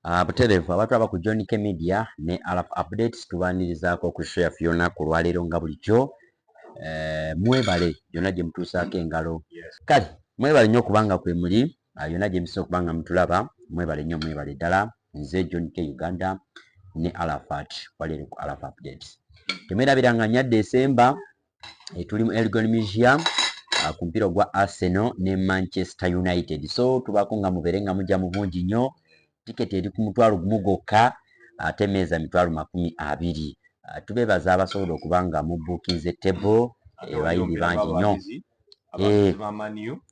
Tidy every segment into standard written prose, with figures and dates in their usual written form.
Butereevu abantu aba ku John K Media ne Alpha Updates tubaanirizaako ku share y'olunaku olwaleero nga bulijjo. Mwebale yonna gye mutuusaako engalo. Kale mwebale nnyo kubanga kwe muli yonna gye musobola kubanga mutulaba. Mwebale nnyo, mwebale ddala. Nze John K Uganda ne Alphat waleero ku Alpha Updates. Temwerabiranga nnya December tuli mu Elgon Museum ku mpira gwa Arsenal ne Manchester United. So tubaako nga mubeere nga mujja mu bungi nnyo. Tiketi eri ku mutwalo gumu gwokka ate emmeeza $20. Tubeebaza abasobola okuba nga mubbuukinze table bayimbi bangi nnyo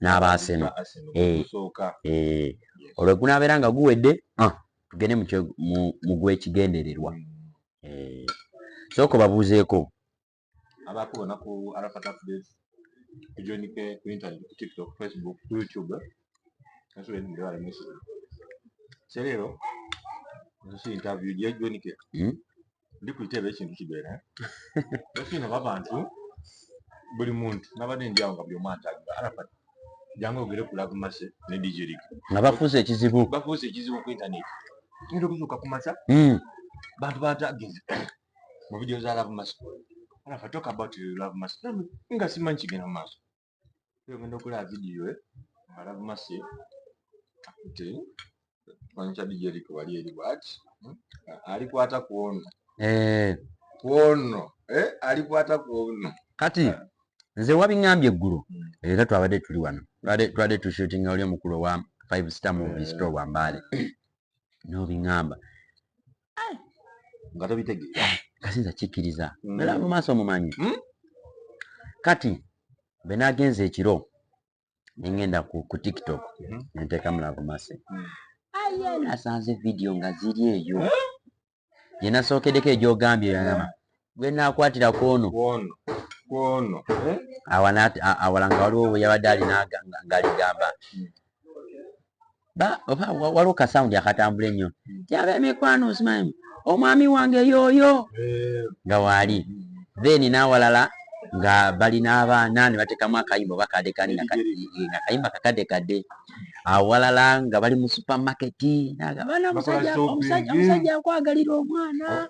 n'aba Arsenal. Olwo gunaabeera nga guwedde tugende mu gw'ekigendererwa. Sooka babuuzeeko abaako bonna ku Alpha Updates ku John K ku internet, ku TikTok, Facebook, ku YouTube. Nasobola ndi wala message. Serero nsi interview je John K. Ndi kuyiteba ekintu kibeera. Ekino babantu buli muntu nabadde ndi awo nga buli omwanta Alpha jangu ogere ku Love Mercy ne DJ Rick. Nga bafuuse ekizibu. Bafuuse ekizibu ku internet. Ndo kuzuka ku matsa. Bantu bataginze. Mu video za Love Mercy. Alpha talk about Love Mercy. Nga simanyi kigenda maaso. Yo ngenda okola video Love Mercy. Ate wancha DJ Rick wali eri bwati. Alikwata kuona. Kuono. Alikwata kuono. Kati nze wabiŋŋambye eggulu era twabadde tuli wano twabadde tushootinga oli omukulu wa 5-star movie store wa Mbale n'obiŋŋamba nga tobitegeera kasinza kikkiriza era mu maaso omumanyi. Kati be nagenze ekiro nengenda ku TikTok nenteekamu Love Mercy nasanze video nga ziri eyo gye nasookeddeko egyogambye yagamba gwe naakwatira kwono awala nga waliwo bwe yabadde alina ng'aligamba waliwo kasawundi akatambula ennyo tyaba emikwano osimanyi omwami wange yooyo nga waali then n'awalala nga bali n'abaana ne bateekamu akayimba bakadde kani nga kayimba kakadde awalala nga bali mu supermarket nagamba omusajja akwagalira omwana.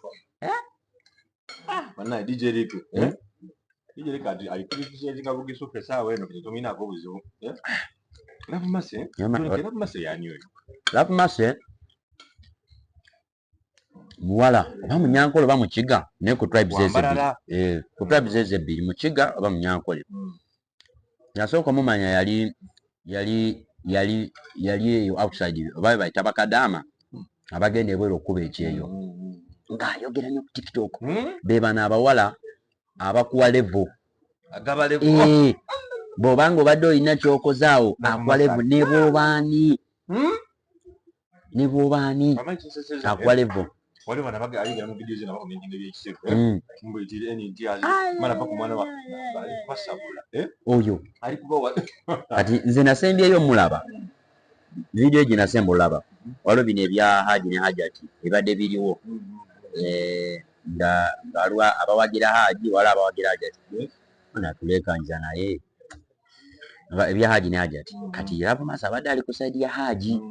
Bana DJ Rick DJ Rick ali nga bugisu pesa weno kitumina ko buzibu. Love Mercy Love Mercy yani oyo Love Mercy muwala oba munyankole oba mukiga ne ku tribes ezebbiri ku tribes ezebbiri mukiga oba munyankole. Yasooka mumanya yali eyo outside oba bayita bakadama abagenda ebweru okuba ekyeyo ng'ayogera nnyo ku TikTok. Be bano abawala abakuwa level agaba level bw'obanga obadde olina kyokozaawo akuwa level ne bw'obaani akuwa level. Wale bana baga ayiga mu video zina bakomentinga by'ekiseko mbuyitire enti azi mala pa ku mwana wa basabula oyo ali kuba kati nze nasembyeyo mulaba video gye nasemba olaba waliwo bino ebya Haji ne Hajati ebadde biriwo nga abawagira Haji wala abawagira Hajati natulekanyiza naye ebya Haji ne Hajati kati Love Mercy abadde ali ku side ya Haji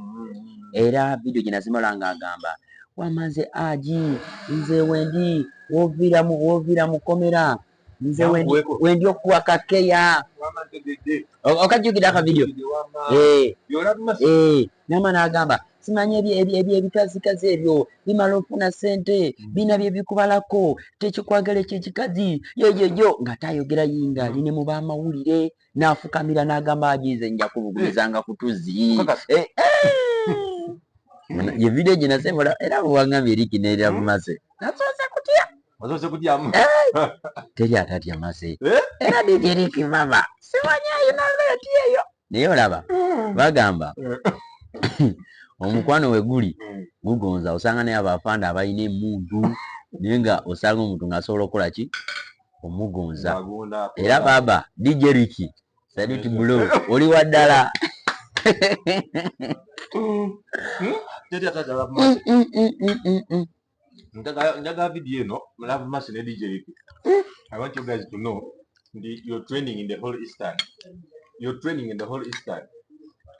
era video gye nasemba nga agamba wamaze Haji nze wendi wovira mukomera nze wendi okuwa kakeya okajjukira aka video nama n'agamba simanyi ebikazikazi ebyo bimala ofuna sente bina bye bikubalako tekikwagala ekyekikazi yoyoyo nga tayogera yinga ali ne mu bamawulire n'afukamira n'agamba Haji nze nja kubugulizanga kutuzi. Ye video gye nasemba era bw'wangambye Eriki ne Love Mercy wazoze kutyamu teri atatya Mercy era DJ Rick mama simanyi ayo naleti eyo naye olaba bagamba omukwano we guli gugonza osanga naye abafanda abalina emundu naye nga osanga omuntu ng'asobola okukola ki omugonza. Era baba DJ Rick Salute Bulo oli wa ddala. Tete atata Love Mercy ndaga video no Love Mercy ne DJ Rick. I want you guys to know you're training in the whole Eastern. You're training in the whole Eastern.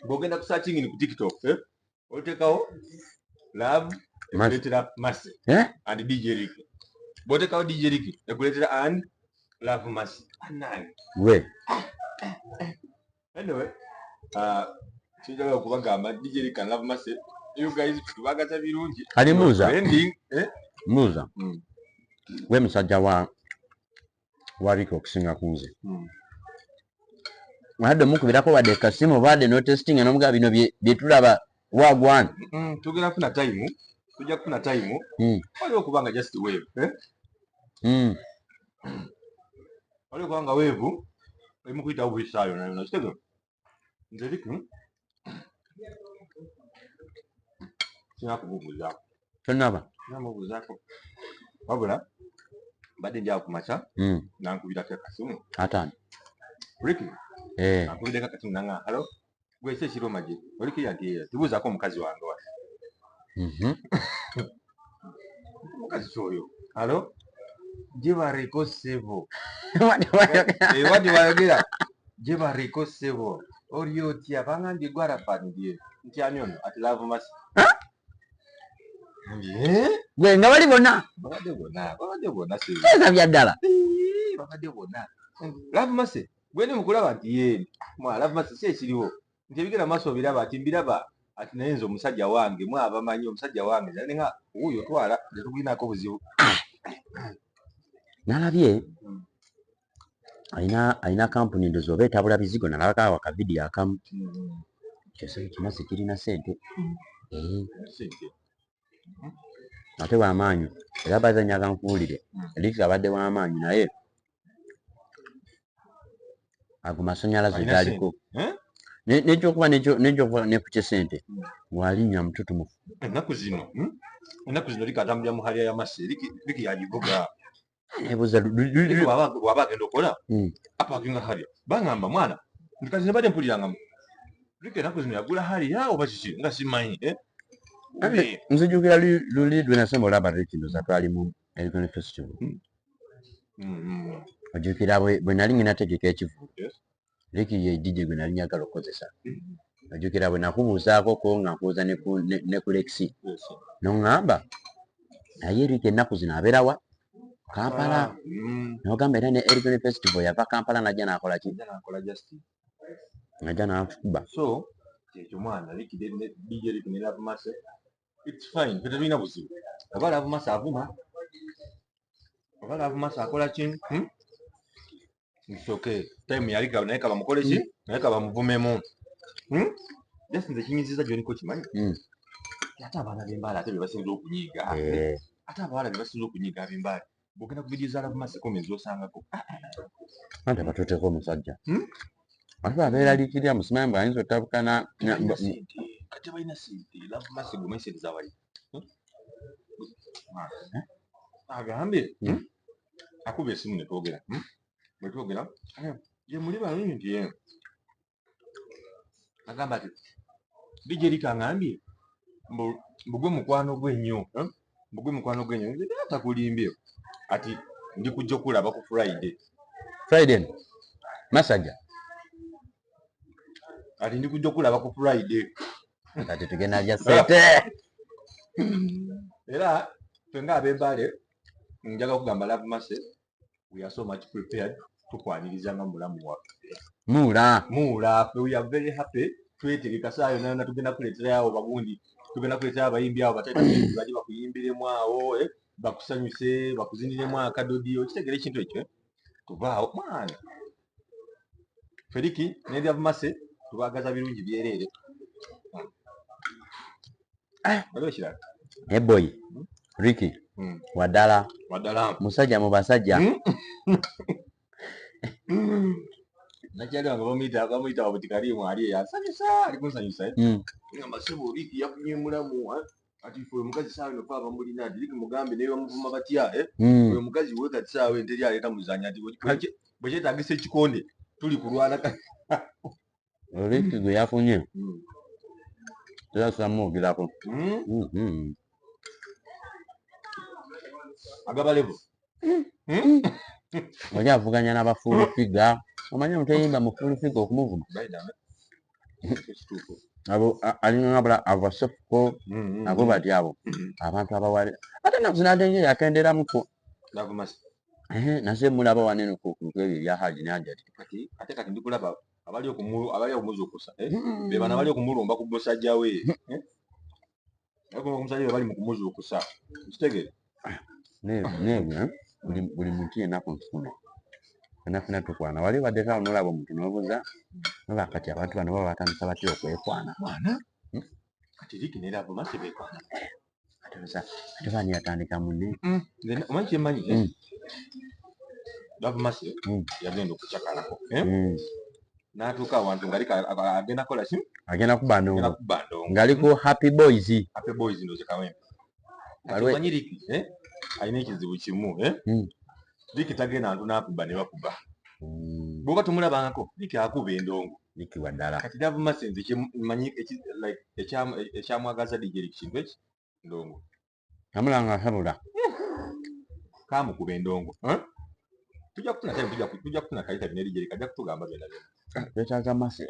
Bogenda ku searching in TikTok otekawo Love ekuleetera Mercy and DJ Ricky. Bw'oteekawo DJ Ricky ekuleetera and Love Mercy. Anani? We. Anyway, kinjagala okubagamba DJ Ricky and Love Mercy, you guys tubagaza birungi. Kali mbuuza. Mbuuza. We musajja wa Ricky okusinga ku nze. Wadde mukubirako wadde kasimu wadde no testing n'omugaa bino bye tulaba wagwana. Tugenda kufuna time. Tujja kufuna time. Waliwo kubanga just wave. Waliwo kubanga wave. Emu kuyitawo buyisaayo nayo nakitego. Nze Ricky. Sina kubuuzaako. Tonnaba? Namubuuzaako. Wabula mbadde ndi awo ku makya nankubirako akasimu. Atani. Ricky. Nankubirako akasimu nanga halo. Gwe ekiro maje. Ricky yanti tubuuzaako omukazi wange wa. Mukazi kyoyo. Halo? Jebareko sebo. Wadi wayogera. Jebareko sebo. Oli otya bangambye gwarafanidye. Nti ani ono ati Love Mercy. Gwe nga bali bonna. Babadde bonna sebo. Eza bya ddala. Babadde bonna. Love Mercy. Gwe ne mukulaba nti ye. Love Mercy si ekiriwo. Nti ebigenda maaso biraba ati mbiraba. Ati naye nze omusajja wange mwabamanyi omusajja wange nze nga wuuyo twala tetuginaako buzibu. Nalabye alina kampuni ndozi oba etabula bizigo nalabako awo akavidiyo akamu. Kyose kinasi kirina ssente. Ate w'amaanyi era bazanyaga nkuwulire Ricky abadde w'amaanyi naye ago masanyalaze galiko. N'ekyokuba nekukye ssente walinnya mututumufu. Ennaku zino Ricky atambulira mu haliya ya Mercy. Ricky yagigoga. Nebuuza waba agenda okola apakinga haliya bangamba mwana ndikazi nebadde mpulirangamu Ricky ennaku zino yagula haliya oba kiki nga simanyi. Nzijukira luli lwe nasema olaba Ricky ndoza twali mu Elgon Festival. Ojjukira bwe nali nginategeka ekivu Ricky ye DJ gwe nali njagala okukozesa. Ojjukira bwe nakubuuzaako ko nga nkubuuza ne ku Lexi n'oŋŋamba naye Ricky ennaku zino abeerawa Kampala. N'ogamba era ne Elgon Festival yava Kampala najja n'akola ki? Najja n'afukuba. So ekyo mwana Ricky DJ Ricky ne Love Mercy it's fine tetulina buzibu. Oba Love Mercy avuma oba Love Mercy akola ki? It's okay. Time yali ka naye kaba mukole ki? Naye kaba muvumemu. Just nze kinyiziza gyoniko kimanyi. Ate abaana b'embaala ate be basinza okunyiiga. Ate abawala be basinza okunyiiga ab'embaala. Bw'ogenda ku vidiyo za Love Mercy comments osangako. Ate batuteeko omusajja. Ate abeera likirya musimanyi bw'ayinza otabukana. Kati balina sente. Love Mercy gwe sente zawali. Agambye. Akuba esimu ne twogera. Bwe twogera. Ye muli balungi nti ye. Agamba ati DJ Ricky angambye mbugwe mukwano gwe nnyo. Mbugwe mukwano gwe nnyo. Nze atakulimbye. Ati ndi kujja okulaba ku Friday. Masajja. Ati ndi kujja okulaba ku Friday. Kati tugenda lya ssente. Era fenga ab'embaale njaga kugamba Love Mercy we are so much prepared tukwaniriza nga mulamu waffe. Muula. We are very happy. Twetegeka saayo nana tugenda kuleetera yawo bagundi. Tugenda kuleetera abayimbi abo batayi baje bakuyimbiremu awo bakusanyuse bakuziniremu akadodi okitegera ekintu ekyo tuvaawo mwana. Ricky ne Love Mercy tubagaza birungi byereere. Waliwo kirala. Boy Ricky wadala musajja mu basajja. Nakyali nga bamuyita wabutikalimu ali yasanyusa ali kunsanyusa. Nga masibu Ricky yafunye mulamu ati fwe omukazi saawe nofa abamulina ati Ricky mugambe naye bamuvuma batya oyo omukazi we kati saawe nteri aleeta muzanya ati bwe kyetaagisa ekikonde tuli kulwana. Ricky gwe yafunye terasamwogirako. Agabalevo. Oli avuganya n'abafuulu figa. Omanyi omuteyimba mu fuulu figa okumuvuma. Ekituufu. abo alingabula abasefuko abo bati abo abantu abawale ate nakuzinadenge yakenderamuko Lavumasi. nase mulaba wanene ku ebyo bya haji najati Kati ndikulaba abali okumuzuukusa be bana abali okumulumba ku musajja we omusajja we bali mu kumuzuukusa kitegere nebyo buli muntu yenna ku nfuno fena tukwana wali baddeko awo nolaba omuntu nobuuza noba kati abantu bano baba batandika batya okwekwana kati Ricky ne Lavumasi beekwana ate bani yatandika munne omanyi kyemmanyi Lavumasi yagenda okucakalako n'atuuka awantu nga agenda kola ki agenda kuba ndongo ndongo ng'aliko happy boys ndoze kawempe omanyi Ricky alina ekizibu kimu Ricky tagenda ntu n'akuba ne bakuba bw'oba tumulabangako Ricky akuba endongo Ricky waddala kati Lavumasi nze kimanyi ekyamwagaza DJ Ricky kintu eki ndongo amulanga asabula kamukuba endongo tujja kufuna kayita bine DJ Ricky ajja kutugamba byonna byonna betaaga masi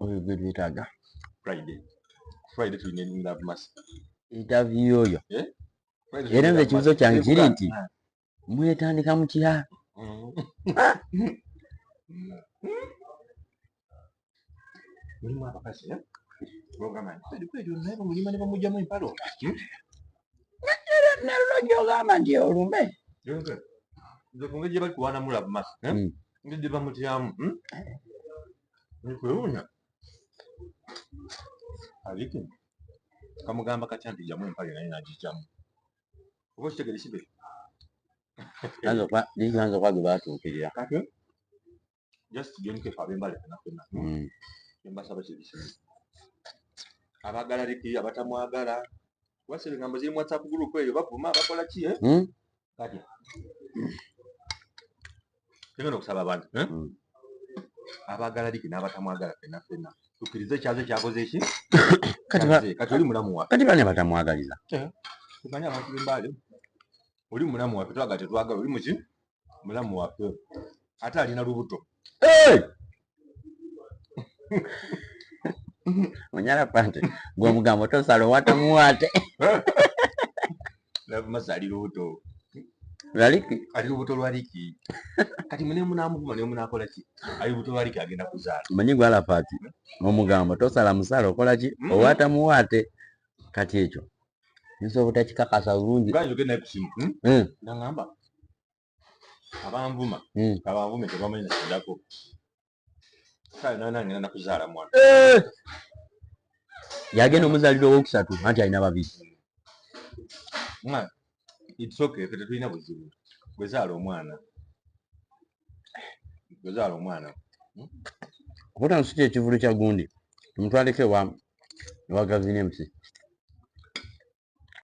oyo gwe betaaga Friday tulina Lavumasi interview oyo era nze ekibuzo kyange kiri nti mwetandika mutya mulimu abakazi naye bamulima ne bamugyamu empalo naluno gyogamba nti olumbe nze ku ngeri gye bali kuwaanamu Lavumasi ngeri gye bamutyamu nikwewuunya Ricky kamugamba katya nti gyamu empale naye nagijjamu oba okitegere kibe liganza okwa ge batuukirira kati just tugende ab'embale fena embasaba kiri kimu abaagala Ricky abatamwagala wasi ebigambo ziri mu WhatsApp group eyo bavuma bakola ki kati tugenda okusaba abantu abaagala Ricky n'abatamwagala fena tukkirize ekyaze kyakoze eki kati oli mulamu waffe kati bane batamwagaliza tumanyi abantu b'embale oli mulamu waffe twagala tetwagala oli muki mulamu waffe ate alina lubuto onyala pante gw'omugambo tosala owatamuwaate Lavumasi ali lubuto Ricky ali lubuto lwa Ricky kati mune munamuvuma ne munakola ki ali lubuto lwa Ricky agenda kuzaala manyi gwalafa ati omugambo tosala musala okola ki owatamuwaate kati ekyo nsobola obutakikakasa bulungi ganjoge naye kusimu nangamba abanvuma abanvume tebamanyi nakiddako kale nange nakuzaala mwana yagenda omuzaaliro owokusatu anti alina babiri it's okay ffe tetulina buzibu gwezaala omwana okuta nsi kyekivulu kya gundi tumutwaleko ewa gavina MC